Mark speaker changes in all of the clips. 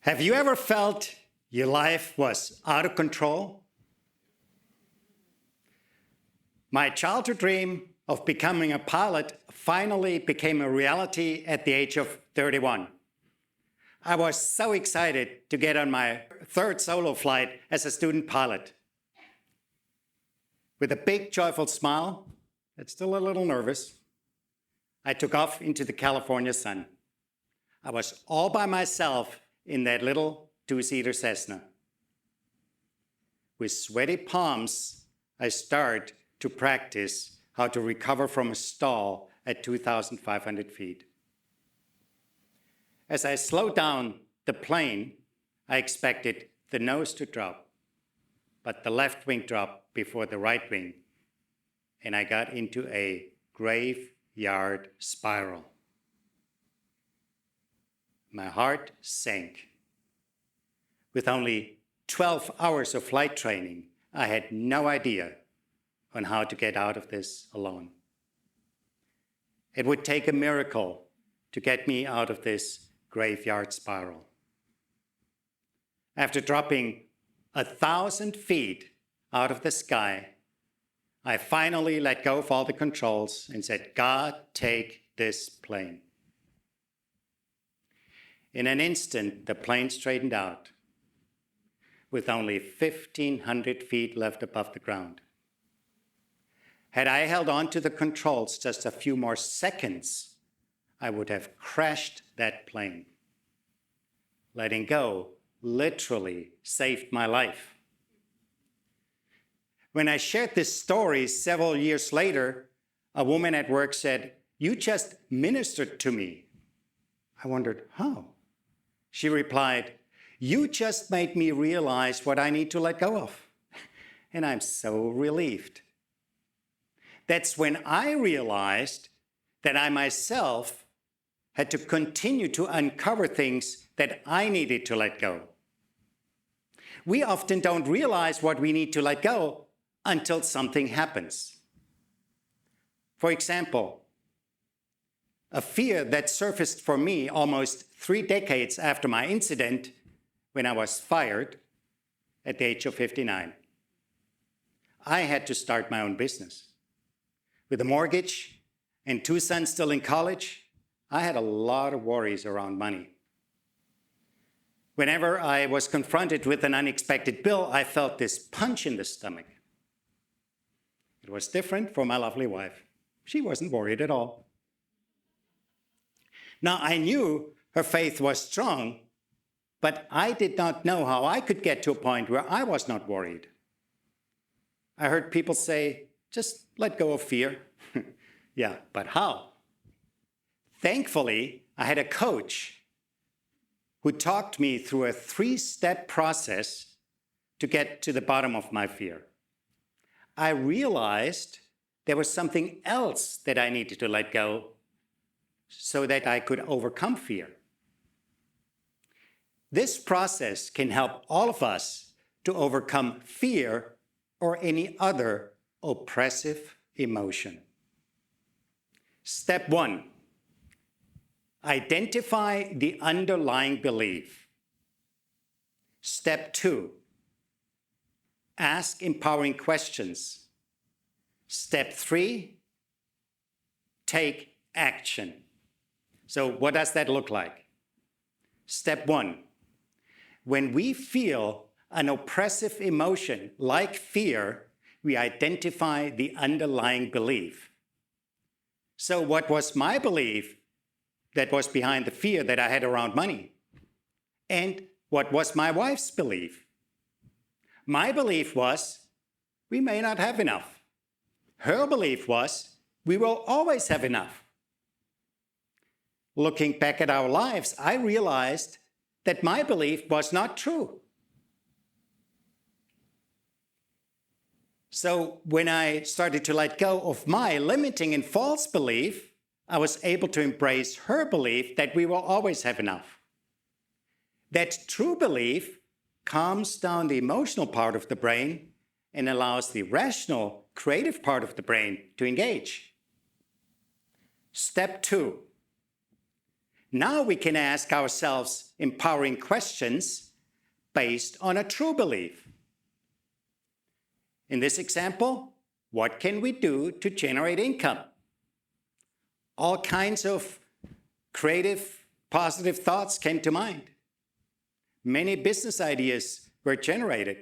Speaker 1: Have you ever felt your life was out of control? My childhood dream of becoming a pilot finally became a reality at the age of 31. I was so excited to get on my third solo flight as a student pilot. With a big, joyful smile, but still a little nervous, I took off into the California sun. I was all by myself in that little two-seater Cessna. With sweaty palms, I started to practice how to recover from a stall at 2,500 feet. As I slowed down the plane, I expected the nose to drop, but the left wing dropped before the right wing, and I got into a graveyard spiral. My heart sank. With only 12 hours of flight training, I had no idea on how to get out of this alone. It would take a miracle to get me out of this graveyard spiral. After dropping 1,000 feet out of the sky, I finally let go of all the controls and said, "God, take this plane." In an instant, the plane straightened out with only 1,500 feet left above the ground. Had I held on to the controls just a few more seconds, I would have crashed that plane. Letting go literally saved my life. When I shared this story several years later, a woman at work said, "You just ministered to me." I wondered, how? She replied, "You just made me realize what I need to let go of." And I'm so relieved. That's when I realized that I myself had to continue to uncover things that I needed to let go. We often don't realize what we need to let go until something happens. For example, a fear that surfaced for me almost 3 decades after my incident when I was fired at the age of 59. I had to start my own business. With a mortgage and 2 sons still in college, I had a lot of worries around money. Whenever I was confronted with an unexpected bill, I felt this punch in the stomach. It was different for my lovely wife. She wasn't worried at all. Now, I knew her faith was strong, but I did not know how I could get to a point where I was not worried. I heard people say, "Just let go of fear." Yeah, but how? Thankfully, I had a coach who talked me through a 3-step process to get to the bottom of my fear. I realized there was something else that I needed to let go so that I could overcome fear. This process can help all of us to overcome fear or any other oppressive emotion. Step 1, identify the underlying belief. Step 2, ask empowering questions. Step 3, take action. So what does that look like? Step 1, when we feel an oppressive emotion like fear, we identify the underlying belief. So what was my belief that was behind the fear that I had around money? And what was my wife's belief? My belief was, we may not have enough. Her belief was, we will always have enough. Looking back at our lives, I realized that my belief was not true. So when I started to let go of my limiting and false belief, I was able to embrace her belief that we will always have enough. That true belief calms down the emotional part of the brain and allows the rational, creative part of the brain to engage. Step 2, Now we can ask ourselves empowering questions based on a true belief. In this example, what can we do to generate income? All kinds of creative, positive thoughts came to mind. Many business ideas were generated.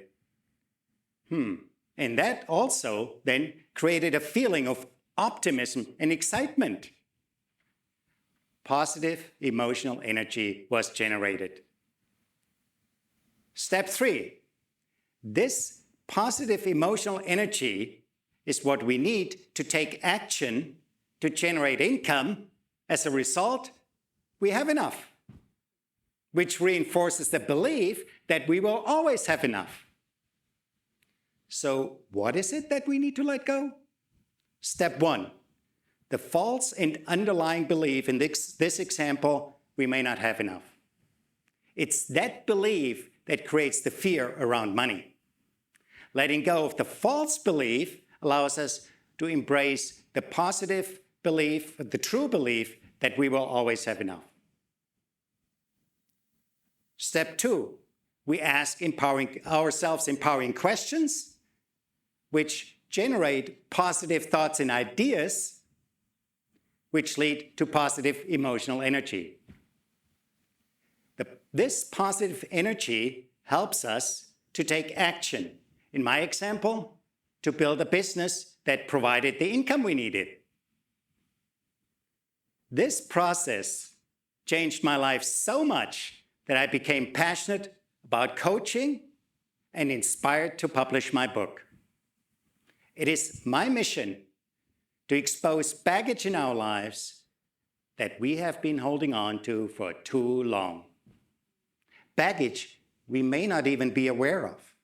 Speaker 1: And that also then created a feeling of optimism and excitement. Positive emotional energy was generated. Step 3. This positive emotional energy is what we need to take action to generate income. As a result, we have enough, which reinforces the belief that we will always have enough. So what is it that we need to let go? Step 1, the false and underlying belief in this example, we may not have enough. It's that belief that creates the fear around money. Letting go of the false belief allows us to embrace the positive belief, the true belief that we will always have enough. Step 2, we ask ourselves empowering questions which generate positive thoughts and ideas which lead to positive emotional energy. This positive energy helps us to take action. In my example, to build a business that provided the income we needed. This process changed my life so much that I became passionate about coaching and inspired to publish my book. It is my mission to expose baggage in our lives that we have been holding on to for too long. Baggage we may not even be aware of.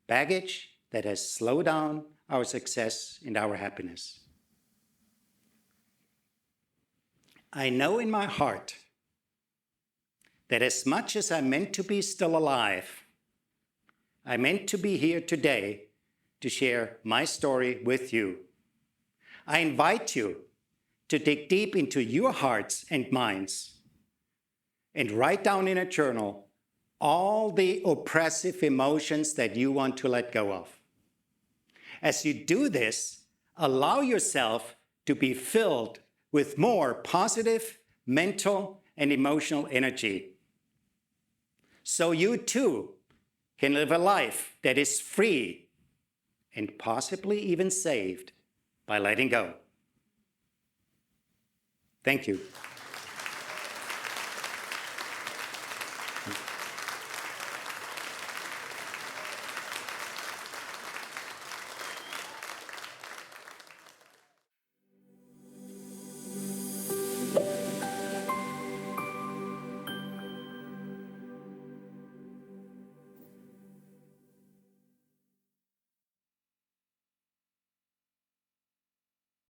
Speaker 1: Baggage that has slowed down our success and our happiness. I know in my heart that as much as I'm meant to be still alive, I'm meant to be here today to share my story with you. I invite you to dig deep into your hearts and minds and write down in a journal all the oppressive emotions that you want to let go of. As you do this, allow yourself to be filled with more positive mental and emotional energy. So you too can live a life that is free and possibly even saved by letting go. Thank you.